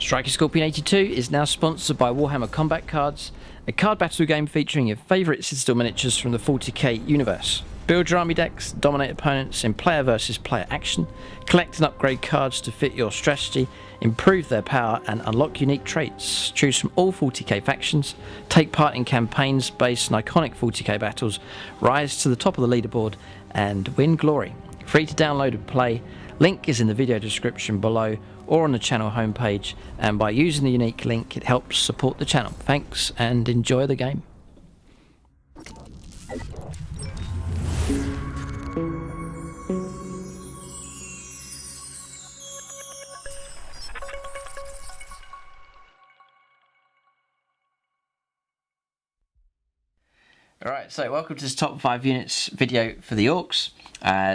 Striker Scorpion 82 is now sponsored by Warhammer Combat Cards, a card battle game featuring your favourite Citadel miniatures from the 40k universe. Build your army decks, dominate opponents in player versus player action, collect and upgrade cards to fit your strategy, improve their power and unlock unique traits. Choose from all 40k factions, take part in campaigns based on iconic 40k battles, rise to the top of the leaderboard and win glory. Free to download and play, link is in the video description below or on the channel homepage, and by using the unique link it helps support the channel. Thanks and enjoy the game. Alright, so welcome to this top 5 units video for the Orcs.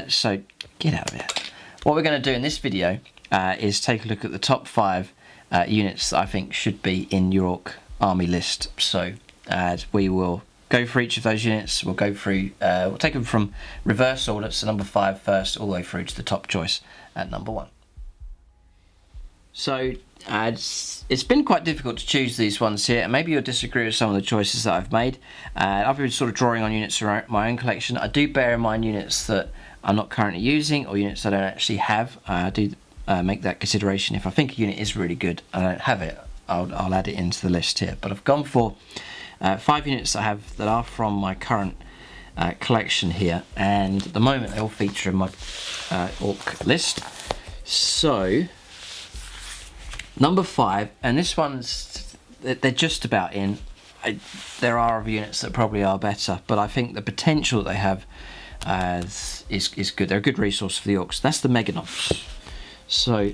So get out of here. What we're going to do in this video is take a look at the top 5 units that I think should be in your Orc army list. So we will go for each of those units. We'll go through, we'll take them from reverse order, so number 5 first, all the way through to the top choice at number 1. So it's been quite difficult to choose these ones here, and maybe you'll disagree with some of the choices that I've made. I've been sort of drawing on units from my own collection. I do bear in mind units that I'm not currently using or units I don't actually have. I do make that consideration. If I think a unit is really good and I don't have it, I'll add it into the list here. But I've gone for 5 units I have that are from my current collection here, and at the moment they all feature in my Orc list. So number 5, and this one's, they're just about in. There are other units that probably are better, but I think the potential that they have is good. They're a good resource for the Orcs. That's the Mech Guns. So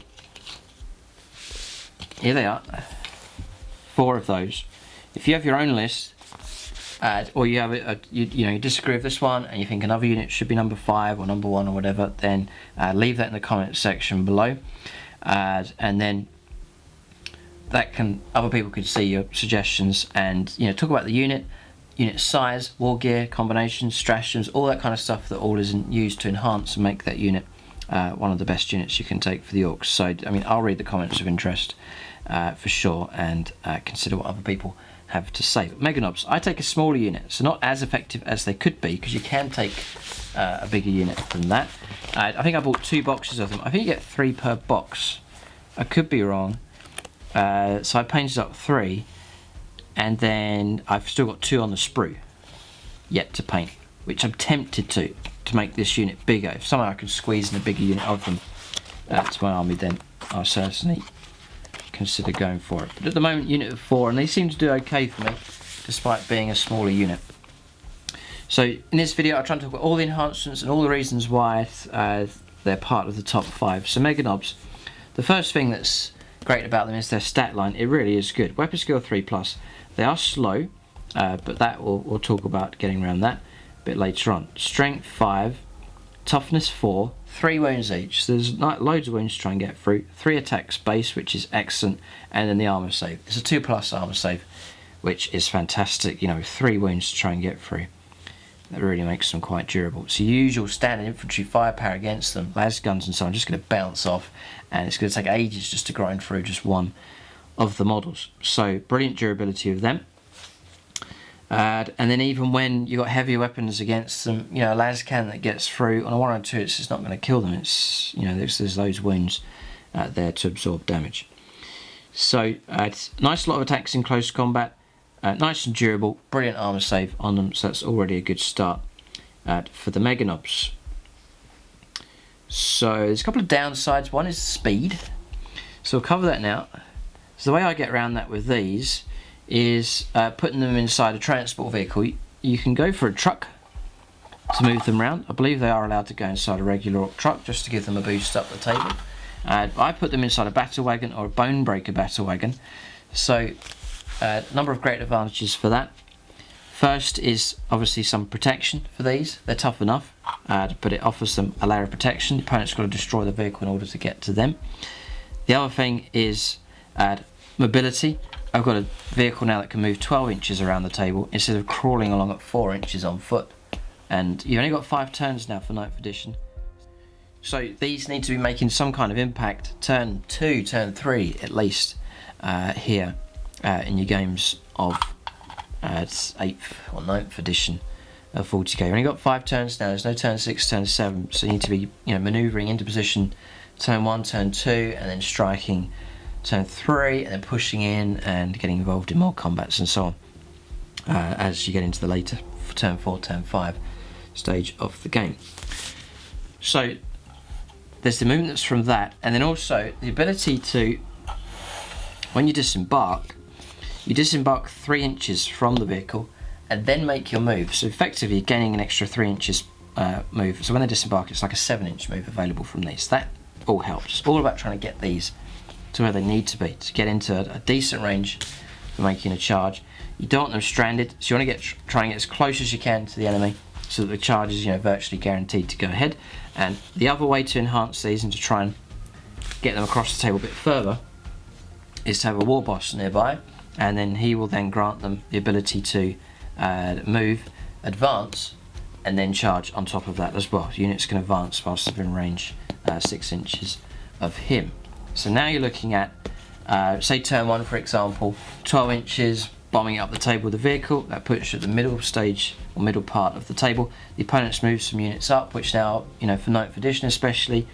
here they are, 4 of those. If you have your own list, or you have you disagree with this one and you think another unit should be number 5 or number 1 or whatever, then leave that in the comment section below, and then other people could see your suggestions and talk about the unit size, war gear, combinations, stratagems, all that kind of stuff that all is used to enhance and make that unit one of the best units you can take for the Orcs. So I mean, I'll read the comments of interest for sure and consider what other people have to say. But Mech Guns, I take a smaller unit, so not as effective as they could be, because you can take a bigger unit than that. I think I bought 2 boxes of them. I think you get 3 per box. I could be wrong. So I painted up 3, and then I've still got 2 on the sprue yet to paint, which I'm tempted to make this unit bigger. If somehow I could squeeze in a bigger unit of them to my army, then I'll certainly consider going for it. But at the moment, unit of 4, and they seem to do okay for me despite being a smaller unit. So in this video I'll try and talk about all the enhancements and all the reasons why they're part of the top 5. So Mech Guns, the first thing that's great about them is their stat line. It really is good. Weapon skill 3+. They are slow, but that we'll talk about getting around that a bit later on. Strength 5, toughness 4, 3 wounds each. So there's loads of wounds to try and get through. 3 attacks base, which is excellent, and then the armor save. It's a 2+ armor save, which is fantastic. 3 wounds to try and get through. That really makes them quite durable. So usual standard infantry firepower against them, las guns and so on, just going to bounce off, and it's going to take ages just to grind through just one of the models. So brilliant durability of them. And then even when you've got heavier weapons against them, a las cannon that gets through on a 1 or 2, it's just not going to kill them. It's there's those wounds there to absorb damage. So it's nice lot of attacks in close combat. Nice and durable, brilliant armor save on them, so that's already a good start for the Mech Guns. So there's a couple of downsides. One is speed, so we'll cover that now. So the way I get around that with these is putting them inside a transport vehicle. You can go for a truck to move them around. I believe they are allowed to go inside a regular Orc truck just to give them a boost up the table. I put them inside a battle wagon or a bone breaker battle wagon. So a number of great advantages for that. First is obviously some protection for these. They're tough enough, but it offers them a layer of protection. The opponent's got to destroy the vehicle in order to get to them. The other thing is mobility. I've got a vehicle now that can move 12 inches around the table instead of crawling along at 4 inches on foot. And you've only got 5 turns now for 9th edition. So these need to be making some kind of impact turn 2, turn 3 at least. here in your games of 8th or 9th edition of 40k. You've only got 5 turns now. There's no turn 6, turn 7, so you need to be manoeuvring into position turn 1, turn 2, and then striking turn 3, and then pushing in and getting involved in more combats and so on as you get into the later turn 4, turn 5 stage of the game. So there's the movement that's from that, and then also the ability to, when you disembark 3 inches from the vehicle and then make your move. So effectively you're gaining an extra 3 inches move. So when they disembark, it's like a 7-inch move available from these. That all helps. It's all about trying to get these to where they need to be to get into a decent range for making a charge. You don't want them stranded, so you want to try and get as close as you can to the enemy so that the charge is virtually guaranteed to go ahead. And the other way to enhance these and to try and get them across the table a bit further is to have a war boss nearby, and then he will then grant them the ability to move, advance, and then charge on top of that as well. The units can advance whilst they're in range 6 inches of him. So now you're looking at, say turn 1 for example, 12 inches, bombing up the table with the vehicle. That puts you at the middle stage or middle part of the table. The opponent's moved some units up, which now, for 9th edition especially,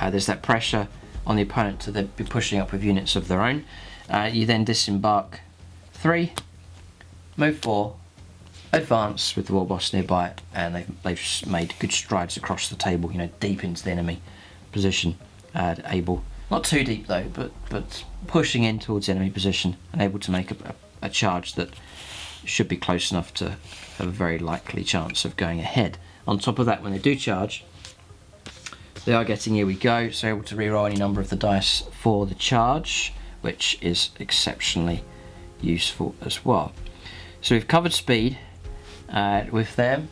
there's that pressure on the opponent to be pushing up with units of their own. You then disembark 3, move 4, advance with the war boss nearby, and they've made good strides across the table, deep into the enemy position, able, not too deep though, but pushing in towards the enemy position and able to make a charge that should be close enough to have a very likely chance of going ahead. On top of that, when they do charge, they are getting here we go, so able to reroll any number of the dice for the charge, which is exceptionally useful as well. So we've covered speed with them,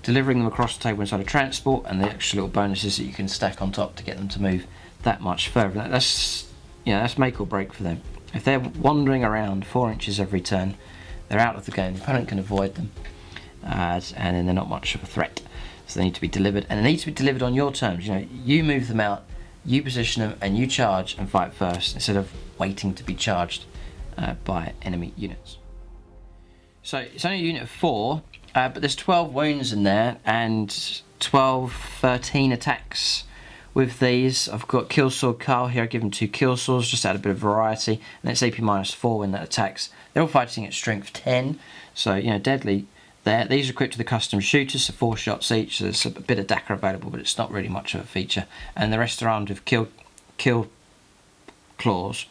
delivering them across the table inside a transport, and the extra little bonuses that you can stack on top to get them to move that much further. That's make or break for them. If they're wandering around 4 inches every turn, they're out of the game. The opponent can avoid them, and then they're not much of a threat. So they need to be delivered, and they need to be delivered on your terms. You move them out, you position them, and you charge and fight first instead of waiting to be charged by enemy units. So it's only a unit of 4, but there's 12 wounds in there and 13 attacks with these. I've got Kill Sword Carl here. I give him 2 kill swords, just add a bit of variety, and it's AP -4 when that attacks. They're all fighting at strength 10, so deadly there. These are equipped with the custom shooters, so 4 shots each, so there's a bit of DACA available, but it's not really much of a feature. And the rest are armed with kill claws,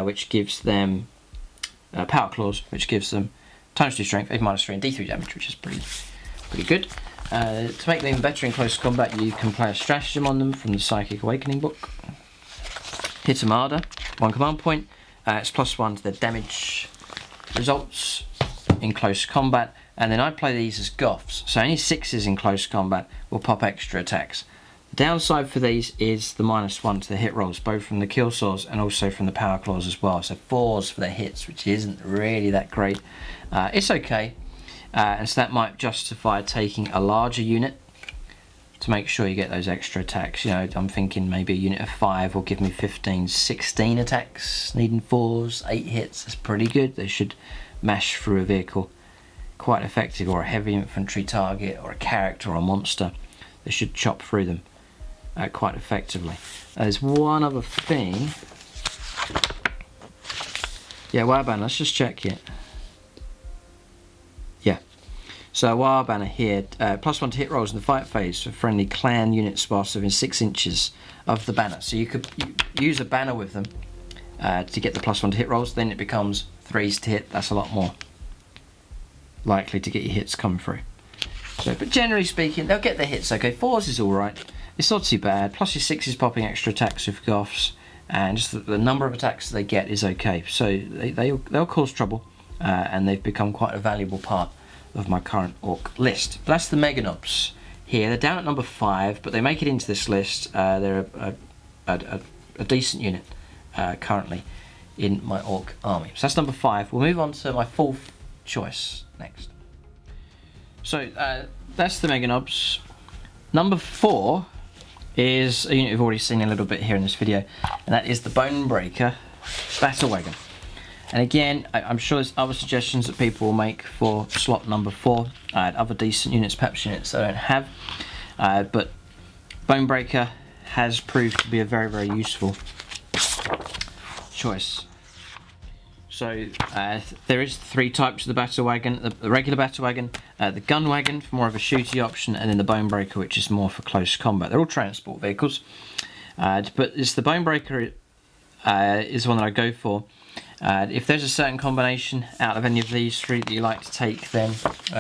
which gives them power claws, which gives them ×2 strength, AP -3, and D3 damage, which is pretty good. To make them even better in close combat, you can play a stratagem on them from the Psychic Awakening book. Hit 'em harder, 1 command point. It's +1 to their damage results in close combat, and then I play these as Goths, so any 6s in close combat will pop extra attacks. The downside for these is the -1 to the hit rolls, both from the kill swords and also from the power claws as well, so 4s for their hits, which isn't really that great. It's okay, and so that might justify taking a larger unit to make sure you get those extra attacks. I'm thinking maybe a unit of 5 will give me 15, 16 attacks, needing 4s, 8 hits. That's pretty good. They should mash through a vehicle quite effective, or a heavy infantry target, or a character, or a monster. They should chop through them quite effectively. There's one other thing. Yeah, Wagon, let's just check it. Yeah. So Wahammer here, +1 to hit rolls in the fight phase for friendly clan units whilst within 6 inches of the banner. So you could use a banner with them to get the +1 to hit rolls, then it becomes 3s to hit. That's a lot more likely to get your hits come through. So, but generally speaking, they'll get their hits okay. 4s is alright, it's not too bad. Plus your 6s popping extra attacks with Goths, and just the number of attacks they get is okay. So they'll cause trouble, and they've become quite a valuable part of my current orc list. But that's the Meganobs here. They're down at number 5, but they make it into this list. They're a decent unit currently in my orc army. So that's number 5. We'll move on to my 4th choice next. So that's the Meganobs. Number 4 is a unit we've already seen a little bit here in this video, and that is the Bonebreaker Battle Wagon. And again, I'm sure there's other suggestions that people will make for slot number 4. Other decent units, perhaps units I don't have. But Bonebreaker has proved to be a very, very useful choice. So there is 3 types of the Battle Wagon: the regular Battle Wagon, the Gun Wagon for more of a shooty option, and then the Bonebreaker, which is more for close combat. They're all transport vehicles, but it's the Bonebreaker is the one that I go for. If there's a certain combination out of any of these 3 that you like to take, then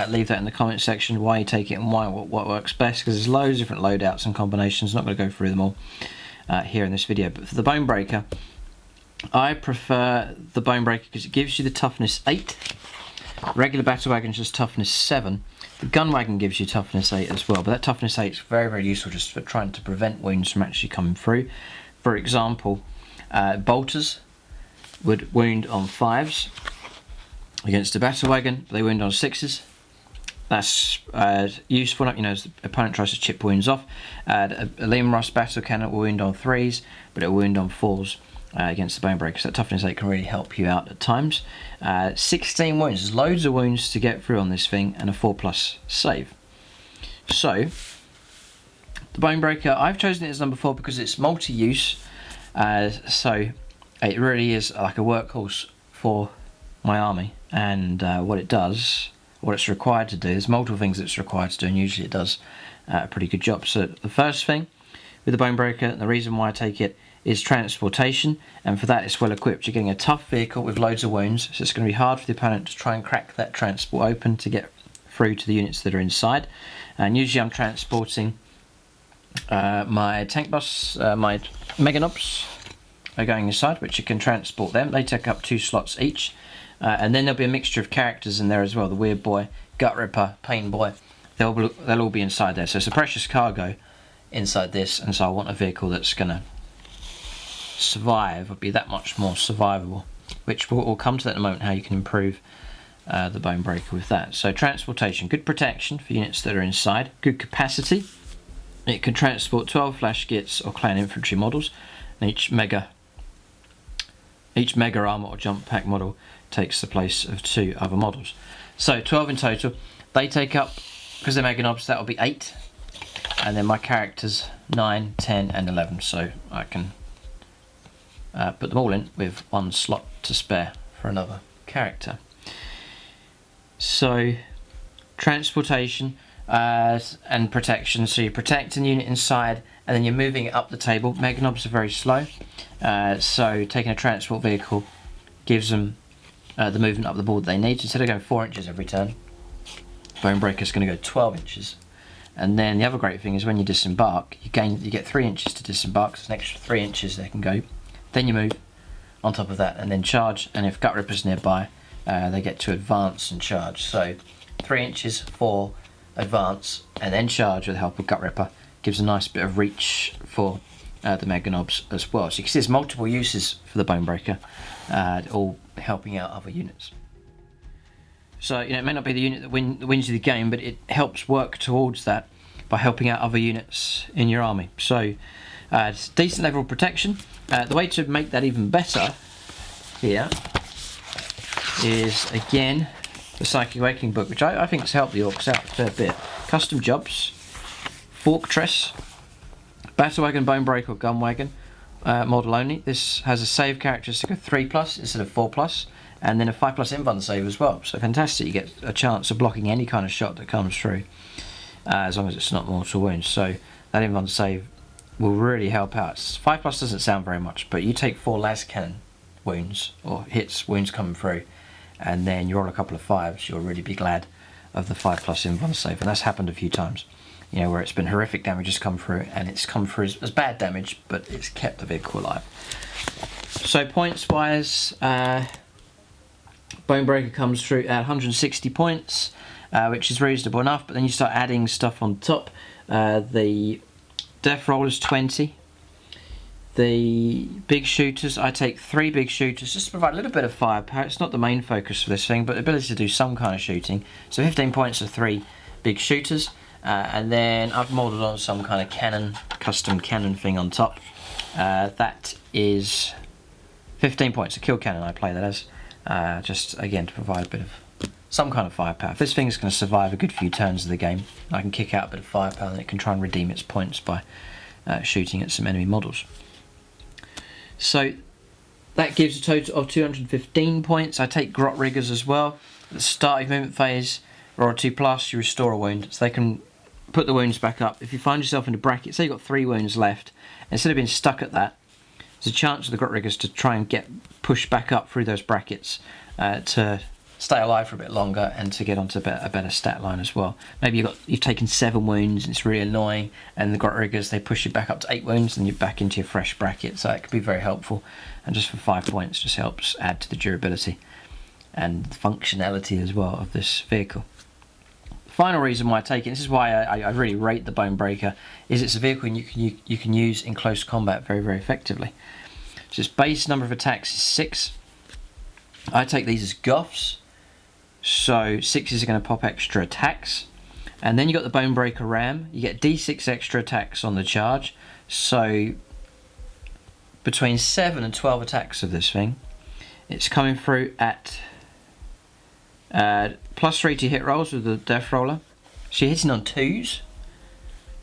leave that in the comment section, why you take it and why, what works best, because there's loads of different loadouts and combinations. I'm not going to go through them all here in this video. But for the Bonebreaker, I prefer the Bonebreaker because it gives you the toughness 8. Regular Battle Wagon is just toughness 7. The Gun Wagon gives you toughness 8 as well, but that toughness 8 is very, very useful just for trying to prevent wounds from actually coming through. For example, bolters would wound on 5s against a Battle Wagon, but they wound on 6s. That's useful, you know, as the opponent tries to chip wounds off. A Liam Ross Battle Cannon will wound on 3s, but it will wound on 4s against the Bonebreaker. So that toughness 8 can really help you out at times. 16 wounds, there's loads of wounds to get through on this thing, and a 4+ save. So the Bonebreaker, I've chosen it as number 4 because it's multi-use. So it really is like a workhorse for my army, and what it does, what it's required to do, there's multiple things it's required to do, and usually it does a pretty good job. So the first thing with the Bonebreaker, and the reason why I take it, is transportation, and for that it's well equipped. You're getting a tough vehicle with loads of wounds, so it's going to be hard for the opponent to try and crack that transport open to get through to the units that are inside. And usually I'm transporting my tank bus, my Mega Knobs are going inside, which you can transport them. They take up 2 slots each, and then there'll be a mixture of characters in there as well. The Weird Boy, Gut Ripper, Pain Boy, they'll all be inside there. So it's a precious cargo inside this, and so I want a vehicle that's going to survive, or be that much more survivable, which we'll come to that in a moment, how you can improve the Bonebreaker with that. So transportation, good protection for units that are inside, good capacity. It can transport 12 flash gits or clan infantry models, and each mega armor or jump pack model takes the place of 2 other models. So 12 in total. They take up, because they're Mega Knobs, that'll be 8, and then my characters 9, 10 and 11, so I can put them all in with 1 slot to spare for another character. So transportation and protection, so you're protecting the unit inside and then you're moving it up the table. Mega Knobs are very slow, so taking a transport vehicle gives them the movement up the board they need. Instead of going 4 inches every turn, Bonebreaker's going to go 12 inches. And then the other great thing is when you disembark, you get 3 inches to disembark, so an extra 3 inches they can go. Then you move on top of that and then charge, and if Gut Ripper's nearby, they get to advance and charge. So 3 inches for advance and then charge with the help of Gut Ripper gives a nice bit of reach for the Mega Knobs as well. So you can see there's multiple uses for the Bonebreaker, all helping out other units. So you know, it may not be the unit that wins you the game, but it helps work towards that by helping out other units in your army. So it's decent level of protection. The way to make that even better here is, again, the Psychic Awakening book, which I think has helped the Orcs out a fair bit. Custom jobs, Fortress, Battle Wagon, Bonebreaker or Gun Wagon, model only. This has a save characteristic of 3+ instead of 4+, and then a 5+ invuln save as well. So fantastic, you get a chance of blocking any kind of shot that comes through, as long as it's not mortal wounds. So that invuln save will really help out. 5+ doesn't sound very much, but you take 4 las cannon wounds, or wounds coming through, and then you roll a couple of 5s, you'll really be glad of the 5+ invuln save. And that's happened a few times, you know, where it's been horrific damage has come through, and it's come through as bad damage, but it's kept the vehicle alive. So points wise, Bonebreaker comes through at 160 points, which is reasonable enough, but then you start adding stuff on top. The death roll is 20. The big shooters, I take 3 big shooters just to provide a little bit of firepower. It's not the main focus for this thing, but the ability to do some kind of shooting. So 15 points of 3 big shooters, and then I've modelled on some kind of cannon, custom cannon thing on top. That is 15 points, a kill cannon I play that as, just again to provide a bit of some kind of firepower. If this thing's going to survive a good few turns of the game, I can kick out a bit of firepower and it can try and redeem its points by shooting at some enemy models. So that gives a total of 215 points. I take grot riggers as well. At the start of movement phase, or 2+, you restore a wound, so they can put the wounds back up. If you find yourself in a bracket, say you've got 3 wounds left, instead of being stuck at that, there's a chance for the grot riggers to try and get pushed back up through those brackets to stay alive for a bit longer and to get onto a better stat line as well. Maybe you've taken 7 wounds and it's really annoying, and the grot riggers, they push you back up to 8 wounds and you're back into your fresh bracket, so it could be very helpful, and just for 5 points just helps add to the durability and functionality as well of this vehicle. The final reason why I take it, this is why I really rate the Bone Breaker, is it's a vehicle you can use in close combat very, very effectively. So its base number of attacks is 6. I take these as Goths, so 6s are going to pop extra attacks, and then you got the Bone Breaker Ram. You get D6 extra attacks on the charge, so between 7 and 12 attacks of this thing. It's coming through at +3 to hit rolls with the Death Roller. So you're hitting on 2s.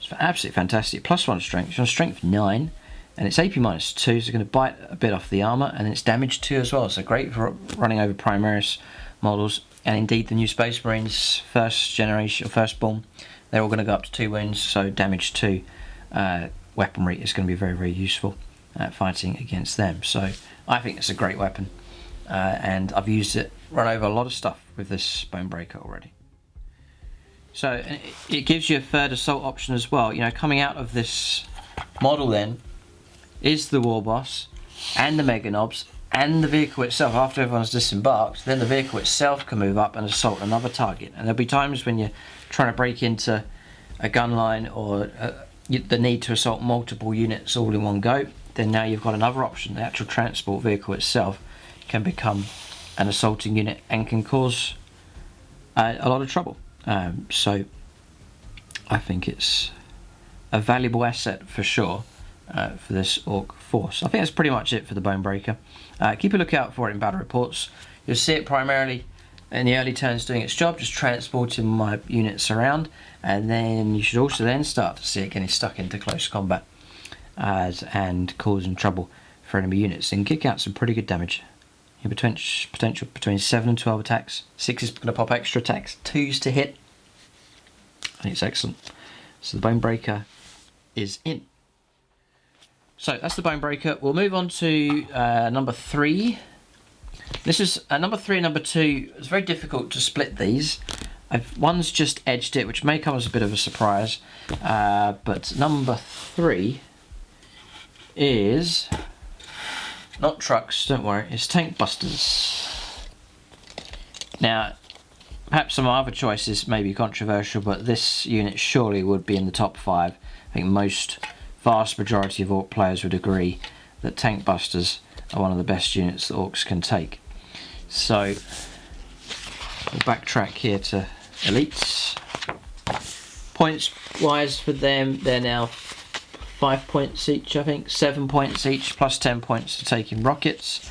It's absolutely fantastic. +1 strength. She's on strength 9, and it's AP -2, so going to bite a bit off the armor, and it's damage 2 as well. So great for running over Primaris models. And indeed, the new Space Marines, first generation or firstborn, they're all going to go up to 2 wounds. So damage 2 weaponry is going to be very, very useful at fighting against them. So I think it's a great weapon, and I've used it, run over a lot of stuff with this Bone Breaker already. So it gives you a third assault option as well. You know, coming out of this model then is the War Boss and the Mega Knobs and the vehicle itself. After everyone's disembarked, then the vehicle itself can move up and assault another target. And there'll be times when you're trying to break into a gun line, or the need to assault multiple units all in one go. Then now you've got another option. The actual transport vehicle itself can become an assaulting unit and can cause a lot of trouble. So I think it's a valuable asset for sure for this Orc force. I think that's pretty much it for the Bone Breaker. Keep a lookout for it in battle reports. You'll see it primarily in the early turns doing its job, just transporting my units around, and then you should also then start to see it getting stuck into close combat and causing trouble for enemy units, and kick out some pretty good damage. Potential between 7 and 12 attacks. 6 is going to pop extra attacks, 2s to hit. I think it's excellent. So the Bone Breaker is in. So that's the Bone Breaker. We'll move on to number 3. This is number 3 and number 2. It's very difficult to split these. One's just edged it, which may come as a bit of a surprise. But number 3 is not trucks, don't worry, it's tank busters. Now, perhaps some other choices may be controversial, but this unit surely would be in the top 5. I think vast majority of Orc players would agree that tank busters are one of the best units that Orcs can take. So, we'll backtrack here to elites. Points wise for them, they're now 5 points each, I think, 7 points each, plus 10 points to taking rockets.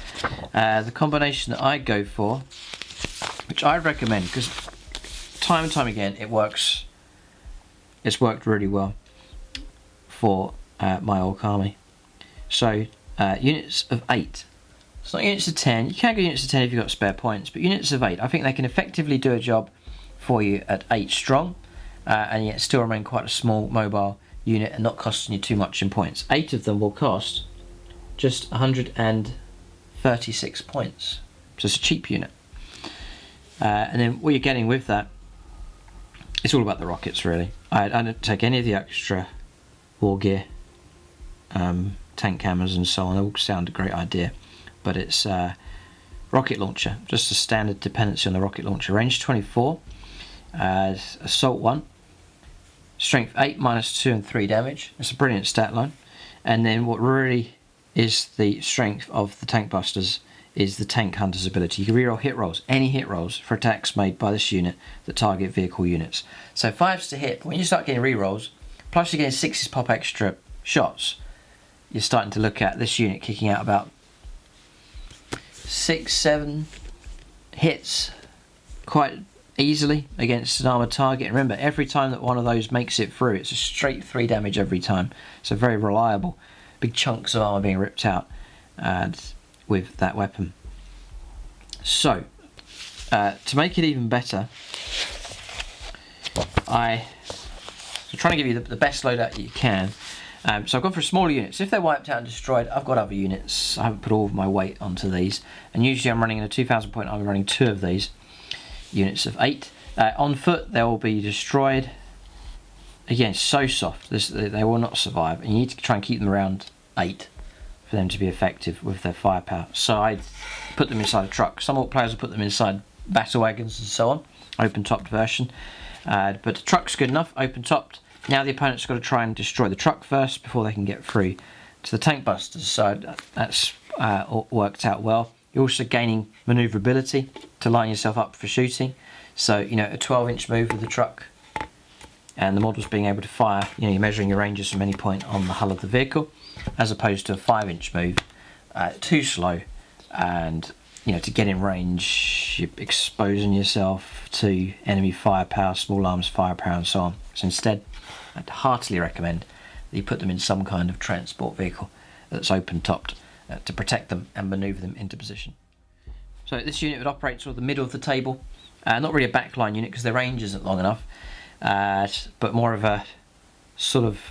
The combination that I go for, which I recommend, because time and time again it works, it's worked really well for my Orc army. So units of 8. It's not units of 10. You can go units of 10 if you've got spare points, but units of 8, I think they can effectively do a job for you at 8 strong, and yet still remain quite a small mobile unit and not costing you too much in points. 8 of them will cost just 136 points. So it's a cheap unit. And then what you're getting with that, it's all about the rockets really. I don't take any of the extra war gear, tank hammers and so on. They all sound a great idea, but it's rocket launcher, just a standard dependency on the rocket launcher. Range 24, assault 1, strength 8, -2 and 3 damage. It's a brilliant stat line. And then what really is the strength of the tank busters is the tank hunter's ability. You can reroll hit rolls, any hit rolls for attacks made by this unit that target vehicle units. So 5's to hit, but when you start getting rerolls, plus you're getting 6's pop extra shots, you're starting to look at this unit kicking out about 6, 7 hits quite easily against an armoured target. And remember, every time that one of those makes it through, it's a straight 3 damage every time. So very reliable. Big chunks of armour being ripped out with that weapon. So, to make it even better, I'm trying to give you the best loadout that you can. So I've gone for smaller units. If they're wiped out and destroyed, I've got other units. I haven't put all of my weight onto these. And usually I'm running in a 2,000 point, I'm running 2 of these. Units of 8. On foot, they will be destroyed. Again, so soft. They will not survive. And you need to try and keep them around 8 for them to be effective with their firepower. So I put them inside a truck. Some orc players will put them inside battle wagons and so on. Open-topped version. But the truck's good enough, open-topped. Now the opponent's got to try and destroy the truck first before they can get through to the tank busters. So that's worked out well. You're also gaining manoeuvrability to line yourself up for shooting. So, you know, a 12-inch move with the truck and the model's being able to fire, you know, you're measuring your ranges from any point on the hull of the vehicle, as opposed to a 5-inch move, too slow, and, you know, to get in range, you're exposing yourself to enemy firepower, small arms firepower and so on. So instead, I'd heartily recommend that you put them in some kind of transport vehicle that's open-topped to protect them and manoeuvre them into position. So this unit would operate sort of the middle of the table. Not really a backline unit because their range isn't long enough, but more of a sort of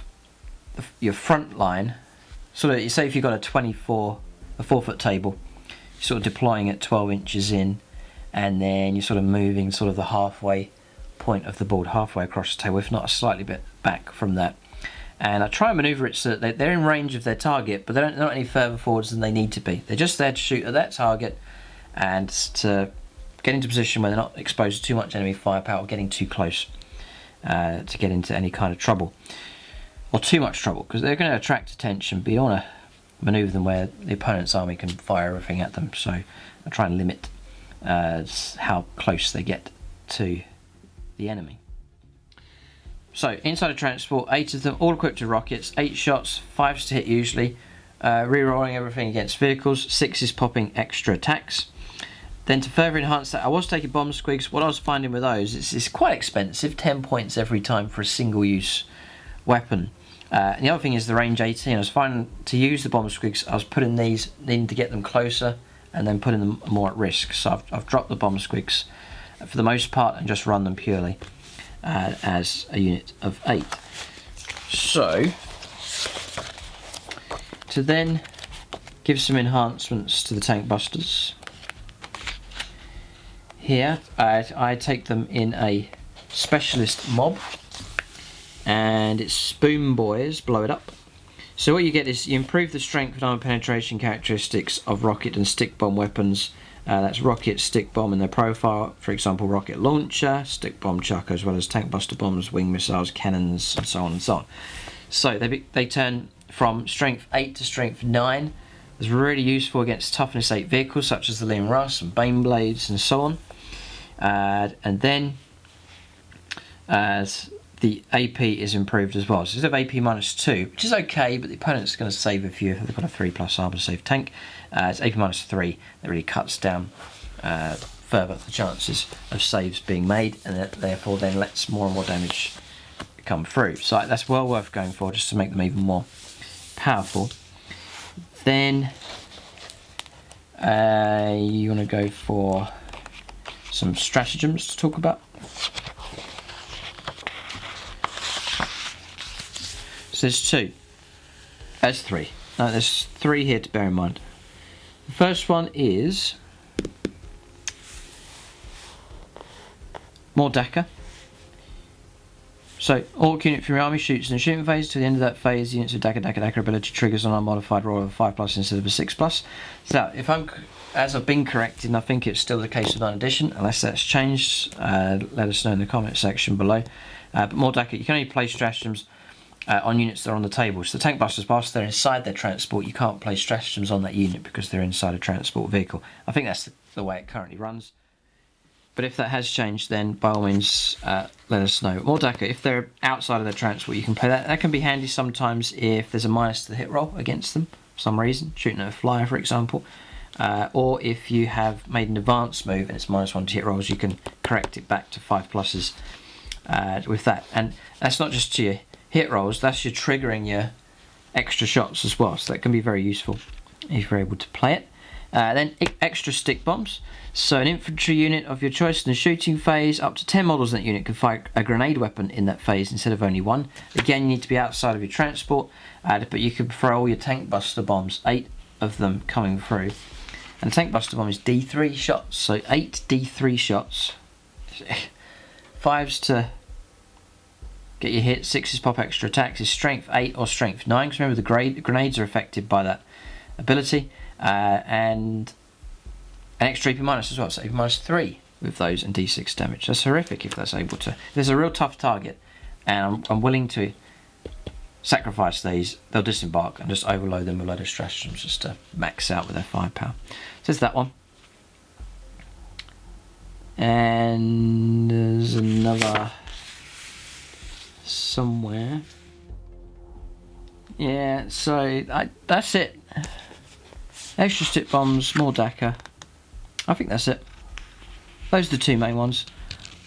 your front line. Sort of, say if you've got a 4-foot table, you're sort of deploying at 12 inches in, and then you're sort of moving sort of the halfway point of the board, halfway across the table, if not a slightly bit back from that. And I try and manoeuvre it so that they're in range of their target, but they're not any further forwards than they need to be. They're just there to shoot at that target and to get into position where they're not exposed to too much enemy firepower or getting too close to get into any kind of trouble. Or too much trouble, because they're going to attract attention, but you don't want to manoeuvre them where the opponent's army can fire everything at them. So I try and limit how close they get to the enemy. So inside a transport, 8 of them, all equipped with rockets, 8 shots, 5s to hit usually, re-rolling everything against vehicles, 6s popping extra attacks. Then to further enhance that, I was taking bomb squigs. What I was finding with those is it's quite expensive, 10 points every time for a single use weapon. And the other thing is the range 18. I was finding to use the bomb squigs, I was putting these, needing to get them closer and then putting them more at risk. So I've dropped the bomb squigs for the most part and just run them purely as a unit of 8. So to then give some enhancements to the tank busters, here I take them in a specialist mob, and it's Spoon Boys, blow it up. So what you get is you improve the strength and armor penetration characteristics of rocket and stick bomb weapons. That's rocket, stick bomb in their profile, for example rocket launcher, stick bomb chucker, as well as tank buster bombs, wing missiles, cannons, and so on and so on. So they turn from strength 8 to strength 9. It's really useful against toughness 8 vehicles such as the Liam Russ and Bane Blades and so on. And then the AP is improved as well. So instead of AP -2, which is okay, but the opponent's going to save a few if they've got a 3+ armor save tank. It's AP -3 that really cuts down further the chances of saves being made, and that therefore then lets more and more damage come through. So that's well worth going for, just to make them even more powerful. Then you want to go for some stratagems to talk about. So there's 2. There's 3. No, there's 3 here to bear in mind. The first one is more Dakka. So, Orc unit from your army shoots in the shooting phase. To the end of that phase, units of Dakka ability triggers on unmodified roll of a 5+ instead of a 6+. So, as I've been corrected, and I think it's still the case with 9th edition, unless that's changed, let us know in the comment section below. But more Dakka, you can only play stratagems on units that are on the table. So the tank busters, whilst they're inside their transport, you can't play stratagems on that unit because they're inside a transport vehicle. I think that's the way it currently runs. But if that has changed, then by all means let us know. More Dakka, if they're outside of their transport, you can play that. That can be handy sometimes if there's a minus to the hit roll against them for some reason, shooting at a flyer for example. or if you have made an advanced move and it's -1 to hit rolls, you can correct it back to 5+ with that. And that's not just to your hit rolls, that's your triggering your extra shots as well, so that can be very useful if you're able to play it. Then extra stick bombs. So an infantry unit of your choice in the shooting phase, up to 10 models in that unit can fire a grenade weapon in that phase instead of only one. Again, you need to be outside of your transport, but you can throw all your tank buster bombs, 8 of them coming through. And the tank buster bomb is D3 shots, so 8 D3 shots. 5s to get your hit, 6s pop extra attacks, is strength 8 or strength 9, because remember the grenades are affected by that ability, and an extra AP- as well, so AP -3 with those and D6 damage. That's horrific if that's able to. If there's a real tough target and I'm willing to sacrifice these, they'll disembark and just overload them with a load of stratagems just to max out with their firepower. So there's that one. And there's another somewhere. Yeah, so that's it. Extra stick bombs, more Dakar. I think that's it. Those are the two main ones.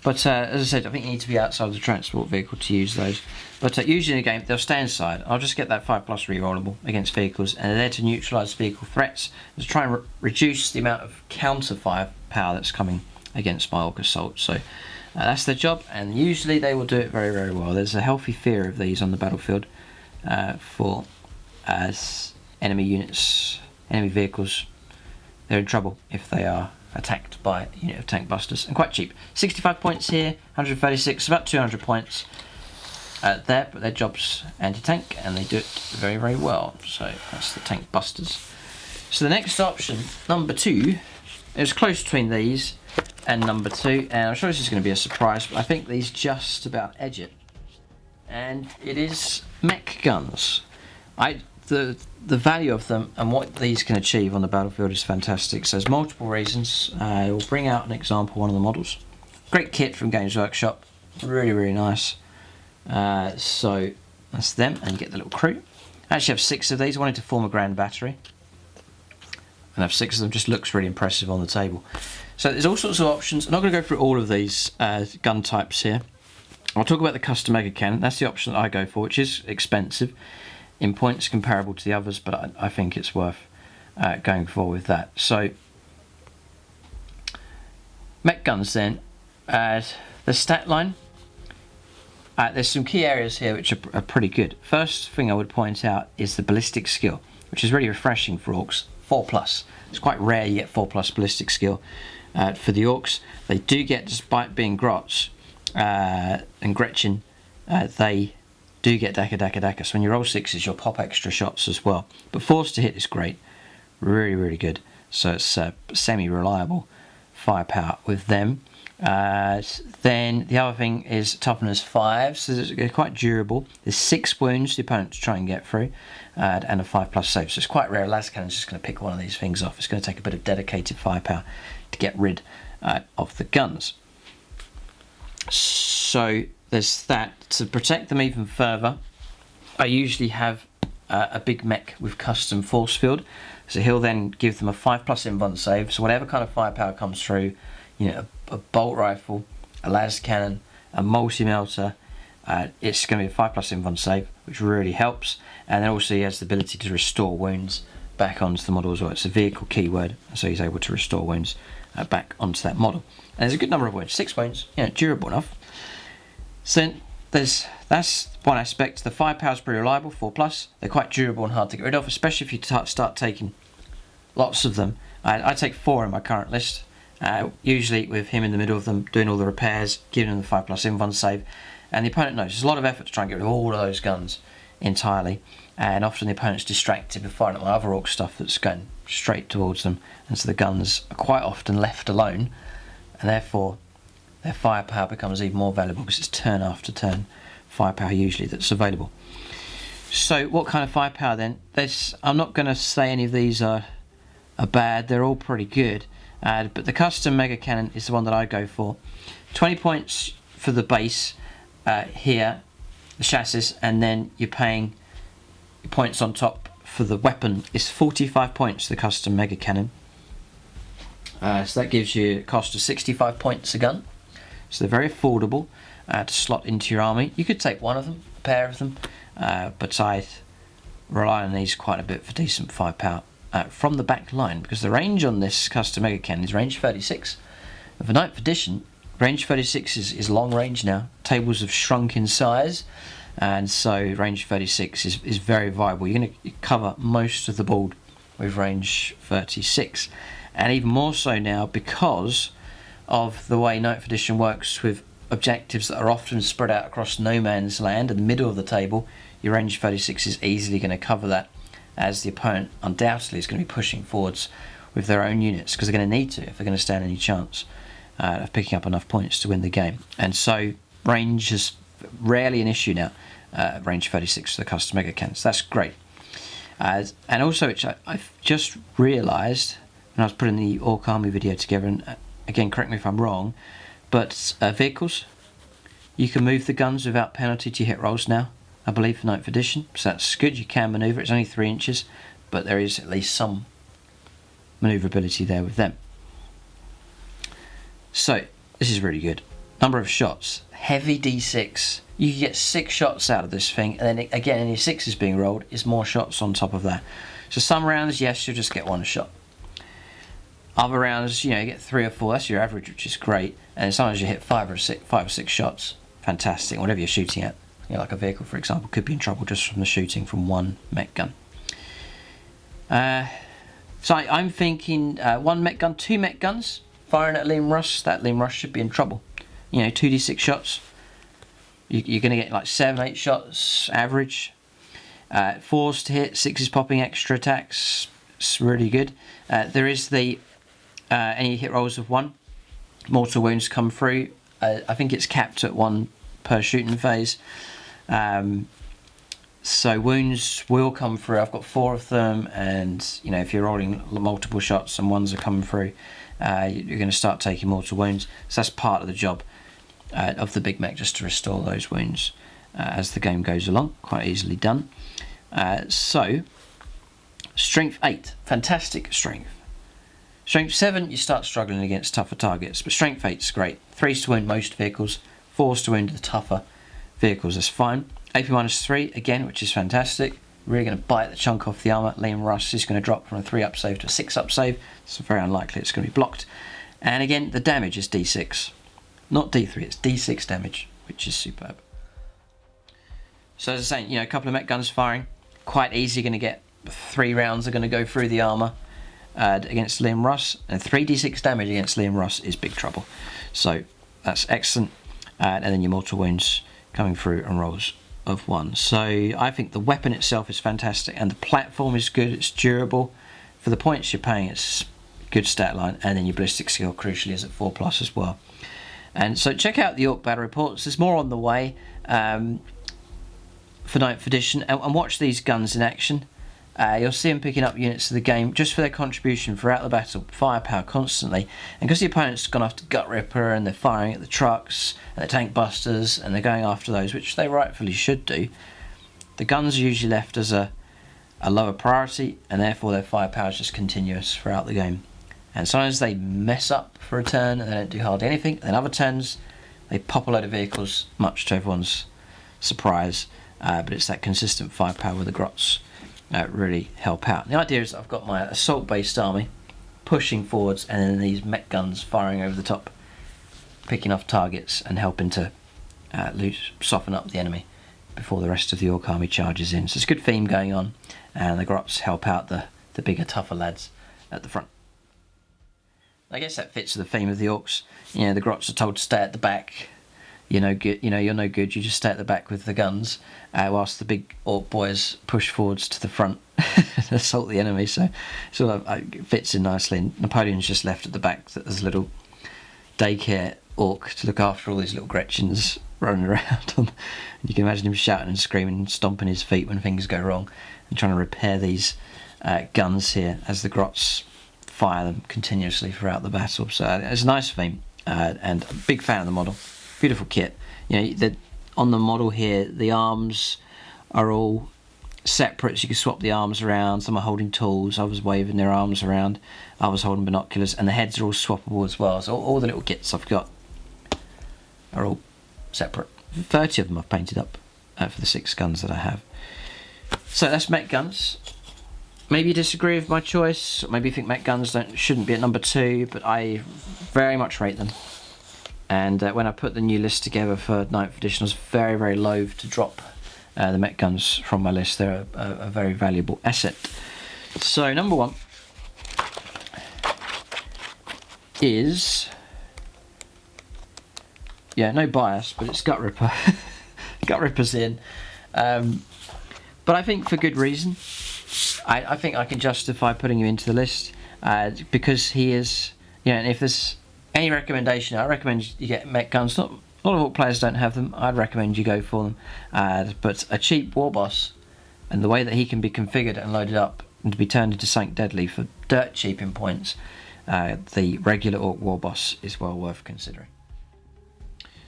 But as I said, I think you need to be outside of the transport vehicle to use those. But usually in the game, they'll stay inside. I'll just get that 5+ rerollable against vehicles, and they're there to neutralise vehicle threats, and to try and reduce the amount of counter firepower that's coming against my Orc Assault. So that's their job, and usually they will do it very, very well. There's a healthy fear of these on the battlefield for enemy units, enemy vehicles. They're in trouble if they are attacked by a unit of tank busters, and quite cheap. 65 points here, 136, about 200 points there, but their job's anti-tank and they do it very, very well. So that's the tank busters. So the next option, number 2, is close between these and number 2, and I'm sure this is going to be a surprise, but I think these just about edge it, and it is Mech Guns. The value of them and what these can achieve on the battlefield is fantastic. So there's multiple reasons. We'll bring out an example, one of the models. Great kit from Games Workshop, really, really nice. So that's them, and you get the little crew. I actually have 6 of these. I wanted to form a grand battery, and have 6 of them. Just looks really impressive on the table. So there's all sorts of options. I'm not going to go through all of these gun types here. I'll talk about the custom mega cannon. That's the option that I go for, which is expensive in points comparable to the others, but I think it's worth going for with that. So Mech Guns then, the stat line, there's some key areas here which are pretty good. First thing I would point out is the ballistic skill, which is really refreshing for Orcs, 4+. It's quite rare you get 4+ ballistic skill for the Orcs. They do get, despite being Grots and Gretchen, they do get Dakar. So when you roll 6s, you'll pop extra shots as well. But force to hit is great, really, really good. So it's semi-reliable firepower with them. Then the other thing is toughness 5, so they're quite durable. There's 6 wounds the opponent to try and get through, and a 5+ save. So it's quite rare. Las Cannon's just going to pick one of these things off. It's going to take a bit of dedicated firepower to get rid of the guns. So there's that. To protect them even further, I usually have a big mech with custom force field. So he'll then give them a 5+ invuln save. So whatever kind of firepower comes through, you know, a bolt rifle, a las cannon, a multi-melter, it's going to be a 5+ invuln save, which really helps. And then also he has the ability to restore wounds back onto the model as well. It's a vehicle keyword, so he's able to restore wounds back onto that model. And there's a good number of wounds, 6 wounds, you know, durable enough. So that's one aspect. The firepower is pretty reliable, 4+. They're quite durable and hard to get rid of, especially if you start taking lots of them. I take 4 in my current list, usually with him in the middle of them, doing all the repairs, giving them the 5+ invuln save. And the opponent knows there's a lot of effort to try and get rid of all of those guns entirely, and often the opponent's distracted with firing at my other Orc stuff that's going straight towards them, and so the guns are quite often left alone, and therefore their firepower becomes even more valuable because it's turn after turn firepower usually that's available. So what kind of firepower then? I'm not going to say any of these are bad, they're all pretty good, but the custom mega cannon is the one that I go for. 20 points for the base here, the chassis, and then you're paying points on top for the weapon. Is 45 points, the custom mega cannon. So that gives you a cost of 65 points a gun. So they're very affordable to slot into your army. You could take one of them, a pair of them, but I rely on these quite a bit for decent firepower from the back line, because the range on this custom mega cannon is range 36. And for 9th edition, range 36 is long range now. Tables have shrunk in size, and so range 36 is very viable. You're going to cover most of the board with range 36, and even more so now because of the way 9th edition works with objectives that are often spread out across no man's land in the middle of the table. Your range 36 is easily going to cover that, as the opponent undoubtedly is going to be pushing forwards with their own units, because they're going to need to if they're going to stand any chance of picking up enough points to win the game. And so range is rarely an issue now, range 36 for the custom mega cannons. That's great. And also, which I've just realised when I was putting the Orc Army video together, and again, correct me if I'm wrong, but vehicles, you can move the guns without penalty to hit rolls now, I believe, for 9th edition. So that's good. You can manoeuvre. It's only 3 inches, but there is at least some manoeuvrability there with them. So this is really good. Number of shots, heavy D6. You can get 6 shots out of this thing, and then again, any 6s being rolled is more shots on top of that. So some rounds, yes, you'll just get 1 shot. Other rounds, you get 3 or 4. That's your average, which is great. And sometimes you hit 5 or 6 shots. Fantastic. Whatever you're shooting at, like a vehicle, for example, could be in trouble just from the shooting from 1 mech gun. So I'm thinking 1 mech gun, 2 mech guns firing at Liam Russ. That Liam Russ should be in trouble. 2d6 shots. You're going to get like 7-8 shots average. 4s to hit, 6s popping extra attacks. It's really good. There is the any hit rolls of 1. Mortal wounds come through. I think it's capped at 1 per shooting phase. So wounds will come through. I've got 4 of them, and if you're rolling multiple shots and 1s are coming through, you're going to start taking mortal wounds. So that's part of the job of the big mech, just to restore those wounds as the game goes along. Quite easily done. So strength 8, fantastic strength. Strength 7, you start struggling against tougher targets, but strength 8 is great. 3s to wound most vehicles, 4s to wound the tougher vehicles, that's fine. AP -3 again, which is fantastic. Really going to bite the chunk off the armour. Liam Russ is going to drop from a 3-up save to a 6-up save. It's very unlikely it's going to be blocked. And again, the damage is D6, not D3. It's D6 damage, which is superb. So as I was saying, a couple of mech guns firing, quite easy. Going to get 3 rounds are going to go through the armour against Liam Russ, and 3d6 damage against Liam Russ is big trouble. So that's excellent. And then your mortal wounds coming through and rolls of 1. So I think the weapon itself is fantastic, and the platform is good. It's durable. For the points you're paying, it's good stat line, and then your ballistic skill crucially is at 4+ as well. And so check out the Orc battle reports. There's more on the way for 9th edition, and watch these guns in action. You'll see them picking up units of the game just for their contribution throughout the battle, firepower constantly. And because the opponent's gone after Gut Ripper, and they're firing at the trucks and the tank busters, and they're going after those, which they rightfully should do, the guns are usually left as a lower priority, and therefore their firepower is just continuous throughout the game. And sometimes they mess up for a turn and they don't do hardly anything, and then other turns they pop a load of vehicles, much to everyone's surprise. But it's that consistent firepower with the grots really help out. The idea is that I've got my assault-based army pushing forwards, and then these mech guns firing over the top, picking off targets and helping to soften up the enemy before the rest of the Orc army charges in. So it's a good theme going on, and the grots help out the bigger, tougher lads at the front. I guess that fits with the theme of the Orcs. The grots are told to stay at the back. You're no good. You're no good. You just stay at the back with the guns, whilst the big Orc boys push forwards to the front and assault the enemy. So it fits in nicely. And Napoleon's just left at the back. There's a little daycare Orc to look after all these little Gretchens running around. And you can imagine him shouting and screaming and stomping his feet when things go wrong, and trying to repair these guns here as the grots fire them continuously throughout the battle. So it's a nice theme, and a big fan of the model. Beautiful kit. On the model here, the arms are all separate, so you can swap the arms around. Some are holding tools, others waving their arms around, others holding binoculars, and the heads are all swappable as well. So all the little kits I've got are all separate. 30 of them I've painted up for the 6 guns that I have. So that's Mech Guns. Maybe you disagree with my choice, or maybe you think Mech Guns shouldn't be at number 2, but I very much rate them. And when I put the new list together for 9th edition, I was very, very loath to drop the Mech Guns from my list. They're a very valuable asset. So number 1 is, yeah, no bias, but it's Gut Ripper. Gut Ripper's in. But I think for good reason. I think I can justify putting him into the list because he is, you know, and if there's any recommendation, I recommend you get Mech Guns. Not a lot of Orc players don't have them. I'd recommend you go for them. But a cheap war boss, and the way that he can be configured and loaded up and to be turned into something deadly for dirt cheap in points, the regular Orc war boss is well worth considering.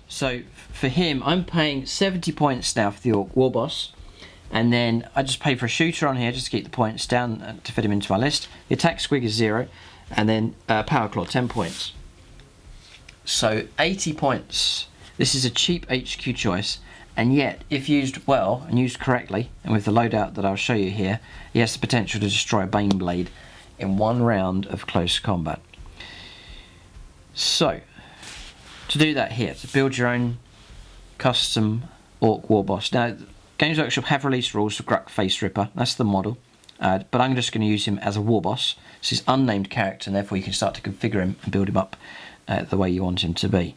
So for him, I'm paying 70 points now for the Orc war boss. And then I just pay for a shooter on here just to keep the points down to fit him into my list. The attack squig is 0, and then power claw 10 points. So 80 points. This is a cheap HQ choice, and yet if used well and used correctly, and with the loadout that I'll show you here, he has the potential to destroy a Baneblade in 1 round of close combat. So to do that here, to build your own custom Orc war boss. Now, Games Workshop have released rules for Gruk Face Ripper, that's the model, but I'm just going to use him as a war boss. This is unnamed character, and therefore you can start to configure him and build him up the way you want him to be.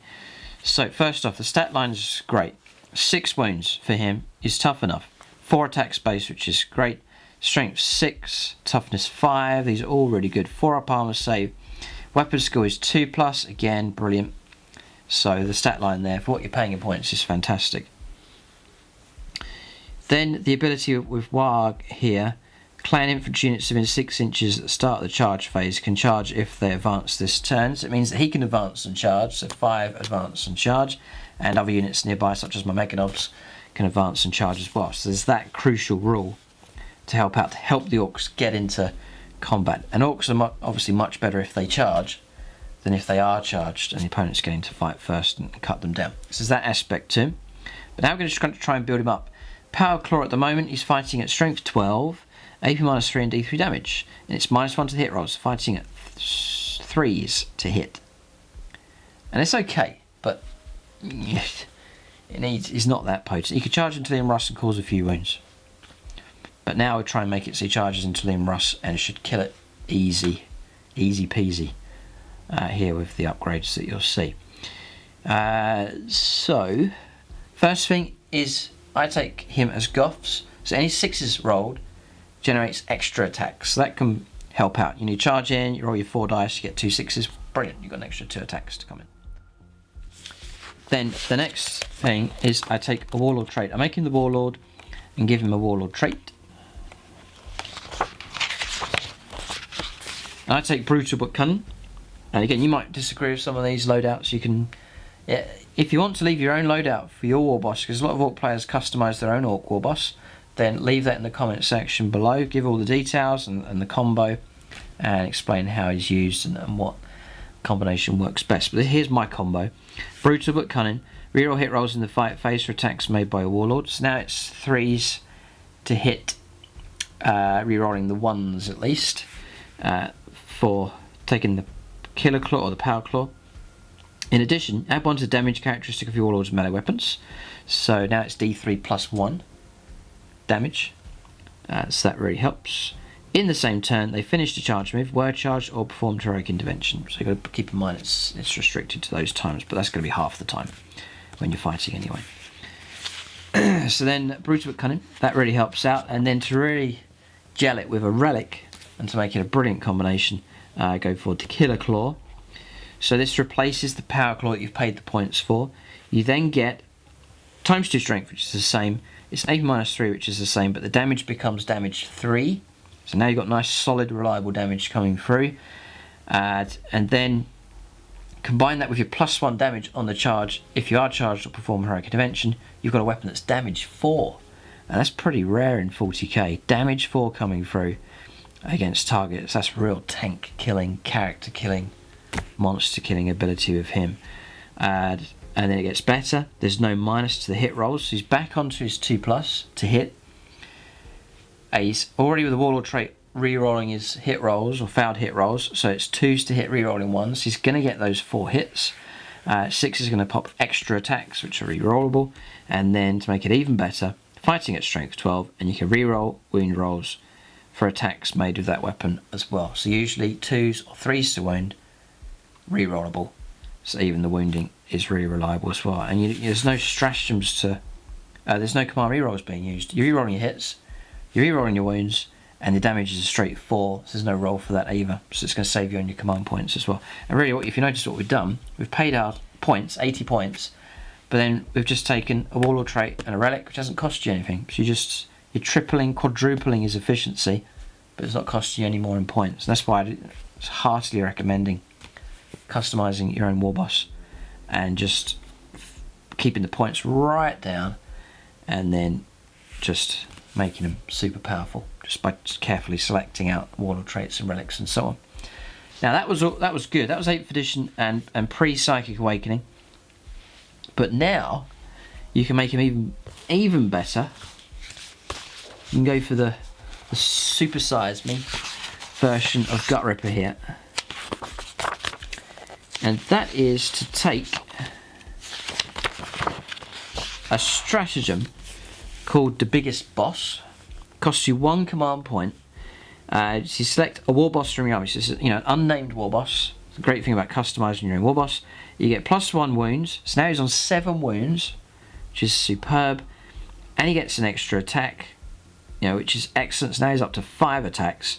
So first off, the stat line is great. 6 wounds for him is tough enough. 4 attack space, which is great. Strength 6, toughness 5, these are all really good. 4 up armor save. Weapon skill is 2+, again, brilliant. So the stat line there, for what you're paying in points, is fantastic. Then the ability with Wag here, clan infantry units within 6 inches at the start of the charge phase can charge if they advance this turn. So it means that he can advance and charge, so 5 advance and charge, and other units nearby such as my Meganobs can advance and charge as well. So there's that crucial rule to help the orcs get into combat. And orcs are obviously much better if they charge than if they are charged and the opponent's getting to fight first and cut them down. So there's that aspect to him. But now we're going to try and build him up. Power Claw at the moment, he's fighting at strength 12, AP -3 and D3 damage. And it's -1 to hit rolls, fighting at 3s to hit. And it's okay, but he's not that potent. He could charge into Liam Russ and cause a few wounds. But now we'll try and make it so he charges into Liam Russ and should kill it easy peasy here with the upgrades that you'll see. So, first thing is I take him as Goths. So any 6s rolled generates extra attacks. So that can help out. You need charge in, you roll your 4 dice, you get 2 6s. Brilliant, you've got an extra 2 attacks to come in. Then the next thing is I take a Warlord trait. I make him the Warlord and give him a Warlord trait. And I take Brutal but Cunning. And again, you might disagree with some of these loadouts. You can, if you want to leave your own loadout for your war boss, because a lot of Orc players customise their own Orc war boss, then leave that in the comment section below. Give all the details and the combo, and explain how it's used and what combination works best. But here's my combo: Brutal but Cunning. Reroll hit rolls in the fight phase for attacks made by a Warlord. So now it's 3s to hit, rerolling the 1s at least, for taking the Killer Claw or the Power Claw. In addition, add 1 to the damage characteristic of your Warlord's melee weapons. So now it's D3 +1 damage. So that really helps. In the same turn, they finish the charge move, were charged, or performed heroic intervention. So you've got to keep in mind it's restricted to those times, but that's going to be half the time when you're fighting anyway. So then, Brutal but Cunning, that really helps out. And then to really gel it with a relic and to make it a brilliant combination, go forward to Killer Claw. So this replaces the Power Claw that you've paid the points for. You then get ×2 strength, which is the same. It's AP -3, which is the same, but the damage becomes damage 3. So now you've got nice, solid, reliable damage coming through. And then combine that with your +1 damage on the charge. If you are charged or perform heroic intervention, you've got a weapon that's damage 4. and that's pretty rare in 40k. Damage 4 coming through against targets. That's real tank killing, character killing, monster killing ability with him. And then it gets better. There's no minus to the hit rolls, so he's back onto his 2+ to hit. He's already with the Warlord trait re-rolling his hit rolls or failed hit rolls, so it's 2s to hit re-rolling 1s. He's going to get those 4 hits. 6 is going to pop extra attacks, which are re-rollable, and then to make it even better, fighting at strength 12, and you can re-roll wound rolls for attacks made with that weapon as well. So usually 2s or 3s to wound, re-rollable. So even the wounding is really reliable as well. And there's no stratagems to, there's no command re-rolls being used. You're re-rolling your hits, you're re-rolling your wounds, and the damage is a straight 4, so there's no roll for that either. So it's going to save you on your command points as well. And really, if you notice what we've done, we've paid our points, 80 points, but then we've just taken a Warlord trait and a relic, which hasn't cost you anything. So you're tripling, quadrupling his efficiency, but it's not costing you any more in points. And that's why I'm heartily recommending customizing your own war boss and just keeping the points right down, and then just making them super powerful just by carefully selecting out Warlord traits and relics and so on. Now that was good. That was 8th edition and pre-Psychic Awakening. But now you can make him even better. You can go for the supersize me version of Gut Ripper here, and that is to take a stratagem called the Biggest Boss. Costs you 1 command point. So you select a war boss from your army. So it's, an unnamed war boss. The great thing about customizing your own war boss, you get +1 wounds. So now he's on 7 wounds, which is superb, and he gets an extra attack, which is excellent. So now he's up to 5 attacks,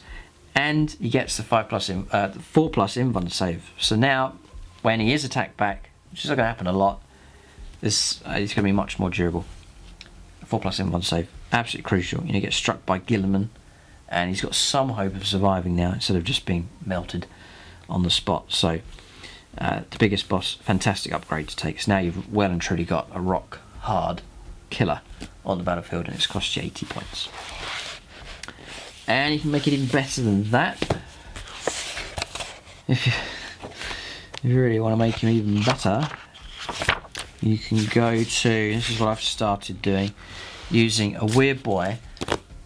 and he gets the 4+ invuln save. So now, when he is attacked back, which is not going to happen a lot, he's going to be much more durable. 4+ invuln save, absolutely crucial. He gets struck by Gilliman, and he's got some hope of surviving now instead of just being melted on the spot. So the Biggest Boss, fantastic upgrade to take. So now you've well and truly got a rock hard killer on the battlefield, and it's cost you 80 points. And you can make it even better than that. If you really want to make him even better, you can go to, this is what I've started doing, using a weird boy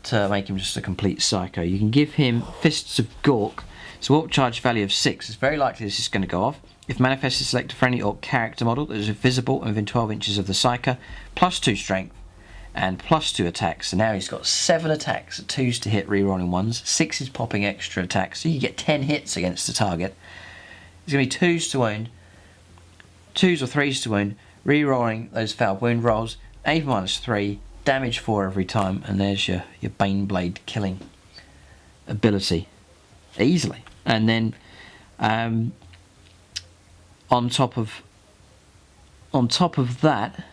to make him just a complete psycho. You can give him Fists of Gork. So warp charge value of 6. It's very likely this is going to go off. If manifested, select a friendly orc character model that is visible and within 12 inches of the psycho, +2 strength and +2 attacks. So now he's got 7 attacks at 2s to hit, re-rolling 1s. 6 is popping extra attacks, so you get 10 hits against the target. It's going to be 2s to wound, 2s or 3s to wound, re-rolling those failed wound rolls, A -3, damage 4 every time, and there's your Baneblade killing ability easily. And then on top of that,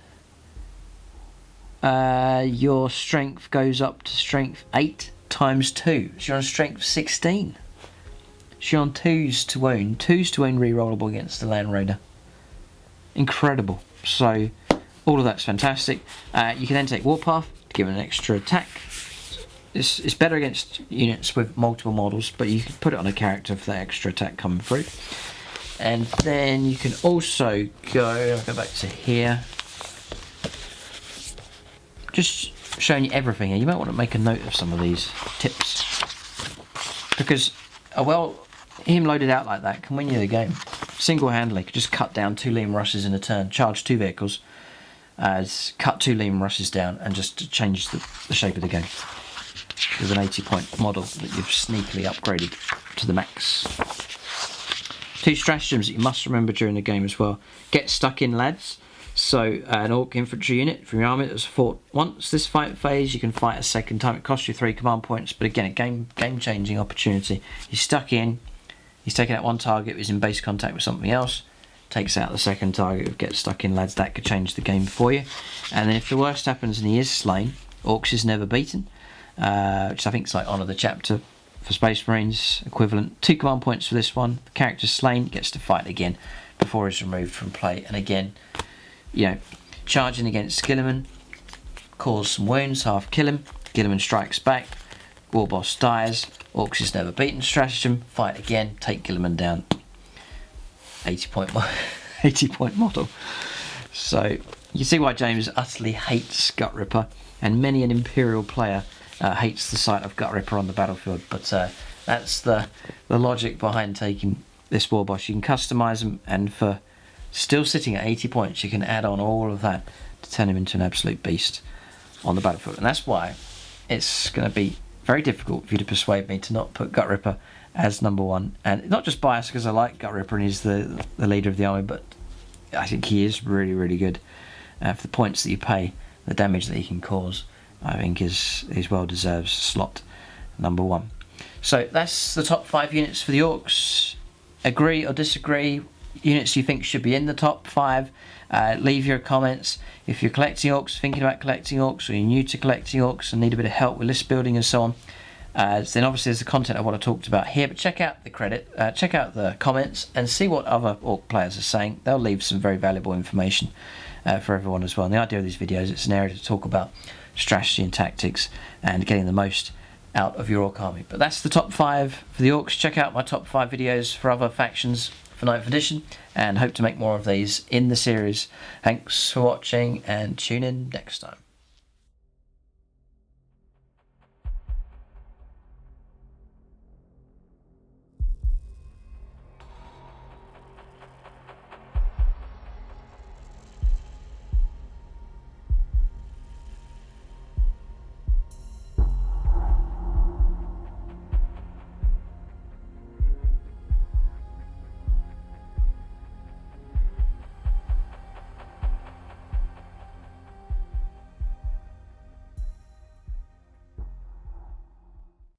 your strength goes up to strength 8 × 2. So you're on strength 16. So you're on 2s to wound. 2s to wound re-rollable against the Land Raider. Incredible. So all of that's fantastic. You can then take Warpath to give it an extra attack. It's better against units with multiple models, but you can put it on a character for that extra attack coming through. And then you can also I'll go back to here. Just showing you everything here. You might want to make a note of some of these tips, because him loaded out like that can win you the game single-handedly. Could just cut down 2 Liam Rushes in a turn, charge 2 vehicles, cut 2 Liam Rushes down, and just change the shape of the game with an 80-point model that you've sneakily upgraded to the max. 2 stratagems that you must remember during the game as well. Get stuck in, lads. So an orc infantry unit from your army that's fought once this fight phase, you can fight a second time. It costs you 3 command points, but again, a game-changing opportunity. He's stuck in. He's taken out 1 target, who's in base contact with something else, takes out the second target, get stuck in, lads. That could change the game for you. And then if the worst happens and he is slain, Orcs is never beaten, which I think is like Honour the Chapter for Space Marines equivalent. 2 command points for this one. The character's slain, gets to fight again before he's removed from play. And again, charging against Skilliman, cause some wounds, half kill him. Gilliman strikes back. War boss dies. Orcs is never beaten stratagem. Fight again. Take Gilliman down. 80 point model. So you see why James utterly hates Gut Ripper, and many an Imperial player hates the sight of Gut Ripper on the battlefield. But that's the logic behind taking this war boss. You can customize them, and for still sitting at 80 points, you can add on all of that to turn him into an absolute beast on the battlefield. And that's why it's going to be very difficult for you to persuade me to not put Gut Ripper as number one. And not just biased because I like Gut Ripper and he's the leader of the army, but I think he is really, really good. For the points that you pay, the damage that he can cause, I think is well deserves slot number one. So that's the top 5 units for the Orcs. Agree or disagree? Units you think should be in the top 5? Leave your comments. If you're collecting Orcs, thinking about collecting Orcs, or you're new to collecting Orcs and need a bit of help with list building and so on, then obviously there's the content of what I talked about here, but check out the check out the comments and see what other Orc players are saying. They'll leave some very valuable information for everyone as well. And the idea of these videos, it's an area to talk about strategy and tactics and getting the most out of your Orc army. But that's the top 5 for the Orcs. Check out my top 5 videos for other factions for 9th edition, and hope to make more of these in the series. Thanks for watching, and tune in next time.